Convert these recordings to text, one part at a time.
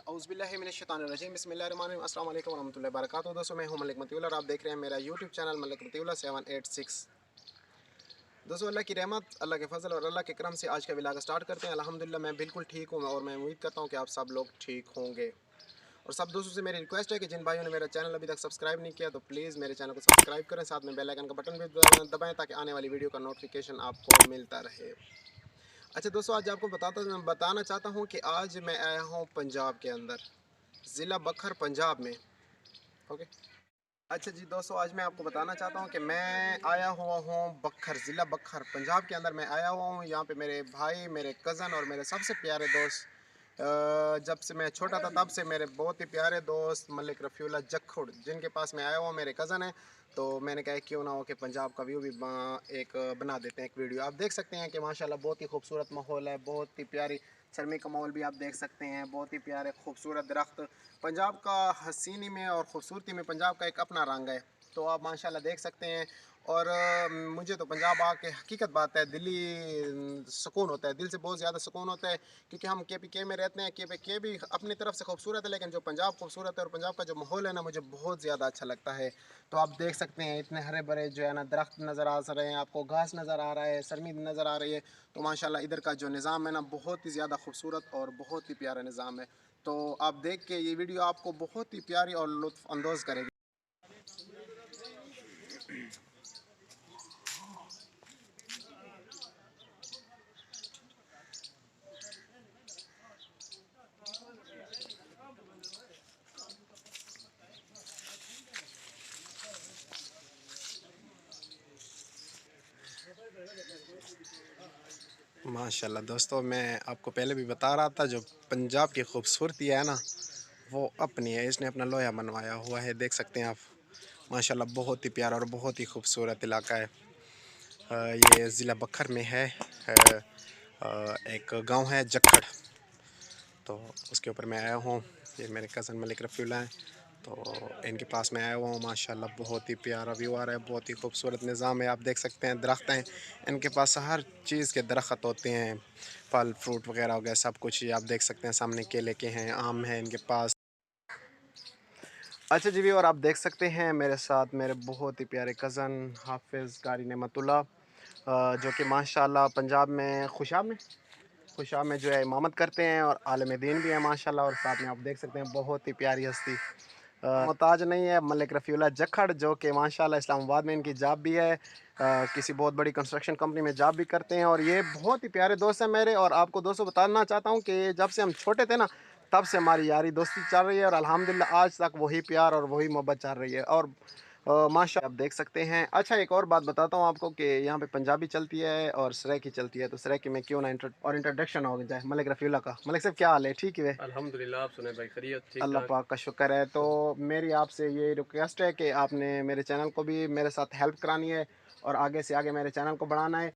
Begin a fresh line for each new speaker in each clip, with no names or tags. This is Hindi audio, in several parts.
औज़ुबिल्लाहिमिनश्शैतानिर्रजीम बिस्मिल्लाहिर्रहमानिर्रहीम अस्सलाम वालेकुम वरहमतुल्लाहि वबरकातुहू। दोस्तों मैं हूं मलिक मतीउल्लाह और आप देख रहे हैं मेरा यूट्यूब चैनल मलिक मतीउल्लाह 786। दोस्तों अल्लाह की रहमत, अल्लाह के फजल और अल्लाह के करम से आज का व्लॉग स्टार्ट करते हैं। अल्हम्दुलिल्लाह मैं बिल्कुल ठीक हूं और मैं उम्मीद करता हूं कि आप सब लोग ठीक होंगे। और सब दोस्तों से मेरी रिक्वेस्ट है कि जिन भाइयों ने मेरा चैनल अभी तक सब्सक्राइब नहीं किया तो प्लीज़ मेरे चैनल को सब्सक्राइब करें, साथ में बेल आइकन का बटन भी दबाएं ताकि आने वाली वीडियो का नोटिफिकेशन आपको मिलता रहे। अच्छा दोस्तों, आज आपको बताना चाहता हूँ कि आज मैं आया हूँ पंजाब के अंदर, ज़िला बखर पंजाब में। ओके। अच्छा जी दोस्तों, आज मैं आपको बताना चाहता हूँ कि मैं आया हुआ हूँ बखर, ज़िला बखर पंजाब के अंदर मैं आया हुआ हूँ। यहाँ पे मेरे भाई, मेरे कज़न और मेरे सबसे प्यारे दोस्त, जब से मैं छोटा था तब से मेरे बहुत ही प्यारे दोस्त मलिक रफ़ीउल्लाह जखुड़, जिनके पास मैं आया हुआ मेरे कज़न है। तो मैंने कहा क्यों ना हो कि पंजाब का व्यू भी एक बना देते हैं, एक वीडियो। आप देख सकते हैं कि माशाल्लाह बहुत ही खूबसूरत माहौल है, बहुत ही प्यारी सरमी का माहौल भी आप देख सकते हैं, बहुत ही प्यारे खूबसूरत दरख्त। पंजाब का हसीनी में और ख़ूबसूरती में पंजाब का एक अपना रंग है, तो आप माशाल्लाह देख सकते हैं। और मुझे तो पंजाब आके हकीकत बात है दिली सुकून होता है, दिल से बहुत ज़्यादा सुकून होता है, क्योंकि हम KPK में रहते हैं। KPK भी अपनी तरफ से खूबसूरत है, लेकिन जो पंजाब खूबसूरत है और पंजाब का जो माहौल है ना, मुझे बहुत ज़्यादा अच्छा लगता है। तो आप देख सकते हैं इतने हरे भरे जो है ना दरख्त नज़र आ रहे हैं, आपको घास नज़र आ रहा है, सरमी नज़र आ रही है। तो माशाल्लाह इधर का जो निज़ाम है ना, बहुत ही ज़्यादा खूबसूरत और बहुत ही प्यारा निज़ाम है। तो आप देख के ये वीडियो आपको बहुत ही प्यारी और लुत्फ़ अंदोज़ करेगी। माशाल्लाह दोस्तों, मैं आपको पहले भी बता रहा था, जो पंजाब की खूबसूरती है ना वो अपनी है। इसने अपना लोया मनवाया हुआ है, देख सकते हैं आप। माशाल्लाह बहुत ही प्यारा और बहुत ही खूबसूरत इलाका है। ये ज़िला बखर में है। एक गांव है जखड़, तो उसके ऊपर मैं आया हूँ। ये मेरे कज़न मलिक रफ़ीउल्लाह हैं, तो इनके पास मैं आया हुआ हूँ। माशाल्लाह बहुत ही प्यारा व्यू आ रहा है, बहुत ही खूबसूरत निज़ाम है। आप देख सकते हैं दरख्त हैं, इनके पास हर चीज़ के दरख्त होते हैं, फल फ्रूट वगैरह हो गया, सब कुछ ही आप देख सकते हैं। सामने केले के हैं, आम हैं इनके पास। अच्छा जी, और आप देख सकते हैं मेरे साथ मेरे बहुत ही प्यारे कज़न हाफिज़ कारी नेमतुल्लाह, जो कि माशाल्लाह पंजाब में खुशाब में जो है इमामत करते हैं और आलिम दीन भी है माशाल्लाह। और साथ में आप देख सकते हैं बहुत ही प्यारी हस्ती, मोहताज नहीं है, मलिक रफ़ीउल्लाह जखड़, जो कि माशाल्लाह इस्लामाबाद में इनकी जॉब भी है। किसी बहुत बड़ी कंस्ट्रक्शन कंपनी में जॉब भी करते हैं और ये बहुत ही प्यारे दोस्त हैं मेरे। और आपको दोस्तों बताना चाहता हूँ कि जब से हम छोटे थे ना, तब से हमारी यारी दोस्ती चल रही है और अल्हम्दुलिल्लाह आज तक वही प्यार और वही मोहब्बत चल रही है। और माशा आप देख सकते हैं। अच्छा, एक और बात बताता हूँ आपको कि यहाँ पे पंजाबी चलती है और सराइकी चलती है, तो सराइकी में क्यों ना इंट्रोडक्शन हो जाए मलिक रफ़ीउल्लाह का। मलिक साहब क्या हाल है, ठीक है?
अल्हम्दुलिल्लाह, आप सुने भाई, खैरियत ठीक
अल्लाह
ठाक।
पाक का शुक्र है। तो मेरी आपसे ये रिक्वेस्ट है कि आपने मेरे चैनल को भी मेरे साथ हेल्प करानी है और आगे से आगे मेरे चैनल को बढ़ाना है।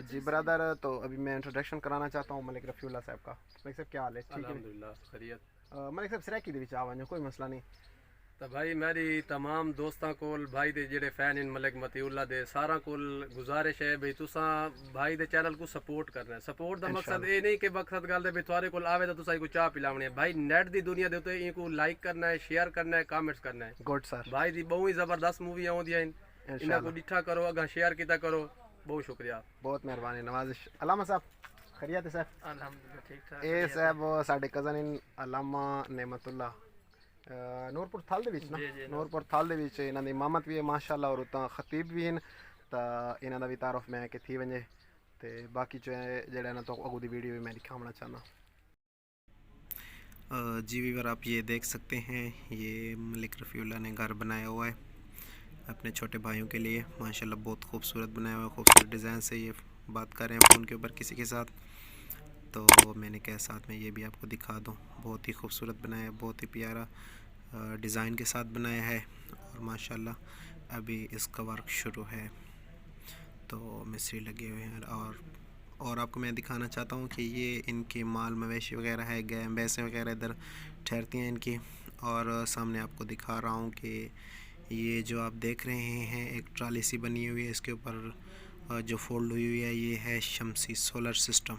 जी ब्रदर, तो अभी मैं इंट्रोडक्शन कराना चाहता हूँ मलिक रफ़ीउल्लाह साहब का। मलिक साहब क्या हाल है, ठीक है?
अल्हम्दुलिल्लाह खैरियत।
मलिक साहब सराइकी दे विच आ वञो, कोई मसला नहीं।
तो भाई मेरी तमाम दोस्तां कोल भाई दे जेड़े फैन इन मलिक मतीउल्लाह दे सारा कोल गुजारिश है भाई तुसा भाई दे चैनल को सपोर्ट करना है। सपोर्ट दा मकसद
इंशाल्लाह।
ये नहीं कि मकसद गल दे भी थोड़े कोल आवे तो तुसा को चाह पिलावनी है। भाई नेट दी दुनिया दे उत्ते इनको लाइक करना है, शेयर करना है, कमेंट्स करना है।
Good sir.
भाई दी बहुत ही जबरदस्त मूवी आउंदियां इन्हां को
इंशाल्लाह।
डिठा करो, अगर शेयर किया करो। बहुत शुक्रिया।
बहुत मेहरबानी, नवाजिश। अलामा साहब खैरियत है सर?
अल्हम्दुलिल्लाह ठीक ठाक
ਇਹ
खैरियत है।
ਸਾਹਿਬ ਸਾਡੇ ਕਜ਼ਨ ਇਨ ਅਲਾਮਾ नेमतुल्लाह, ਨੂਰਪੁਰ ਥਲ ਦੇ ਵਿੱਚ ਨਾ,
जी जी
ਨੂਰਪੁਰ ਥਲ ਦੇ ਵਿੱਚ ਇਹਨਾਂ ਦੀ ਇਮਾਮਤ ਵੀ ਹੈ ਮਾਸ਼ਾਅੱਲਾ, ਔਰ ਉਤਾਂ ਖਤੀਬ ਵੀ ਹਨ। ਤਾਂ ਇਹਨਾਂ ਦਾ ਵੀ ਤਾਰਫ ਮੈਂ ਕਿ ਥी वञे। ਤੇ ਬਾਕੀ जो है ਜਿਹੜਾ ਇਹਨਾਂ ਤੋਂ ਅਗੂ ਦੀ ਵੀਡੀਓ भी मैं दिखाना चाहना। जी वीवर, आप ये देख सकते हैं, ये मलिक रफ़ीउल्लाह ने घर बनाया हुआ है अपने छोटे भाइयों के लिए। माशाल्लाह बहुत खूबसूरत बनाया हुआ है, खूबसूरत डिज़ाइन से ये बात कर रहे हैं फ़ोन के ऊपर किसी के साथ। तो मैंने कहा साथ में ये भी आपको दिखा दूँ। बहुत ही खूबसूरत बनाया है, बहुत ही प्यारा डिज़ाइन के साथ बनाया है और माशाल्लाह अभी इसका वर्क शुरू है, तो मिस्त्री लगे हुए हैं। और आपको मैं दिखाना चाहता हूँ कि ये इनकी माल मवेशी वगैरह है, गाय भैंसें वगैरह इधर ठहरती हैं इनकी। और सामने आपको दिखा रहा हूँ कि ये जो आप देख रहे हैं एक ट्राली सी बनी हुई है, इसके ऊपर जो फोल्ड हुई हुई है ये है शमसी सोलर सिस्टम।